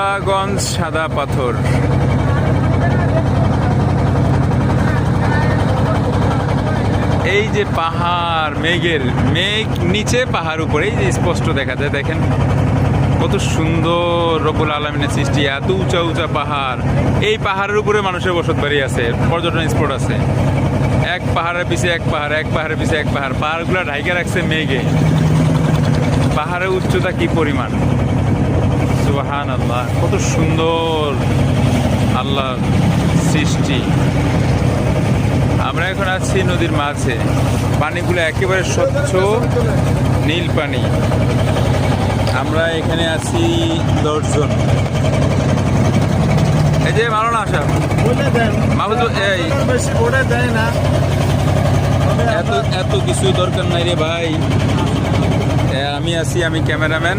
ভোলাগঞ্জ সাদা পাথর। এই যে পাহাড়, মেঘ নিচে, পাহাড় উপরে, এই যে স্পষ্ট দেখা যায়। দেখেন কত সুন্দর রব্বুল আলামিনের সৃষ্টি। এত উঁচা উঁচা পাহাড়, এই পাহাড়ের উপরে মানুষের বসত বাড়ি আছে, পর্যটন স্পট আছে। এক পাহাড়ের পিছে এক পাহাড়, এক পাহাড়ের পিছে এক পাহাড়, পাহাড়গুলো ঢাইকা রাখছে মেঘে। পাহাড়ের উচ্চতা কি পরিমাণ! সুবহানাল্লাহ, কত সুন্দর আল্লাহর সৃষ্টি। আমরা এখন আছি নদীর মাঝে, পানিগুলো একেবারে স্বচ্ছ নীল পানি। আমরা এখানে আছি 10 জন। এই যে মারো না আসা এত কিছু দরকার নাই রে ভাই। আমি আছি, আমি ক্যামেরাম্যান।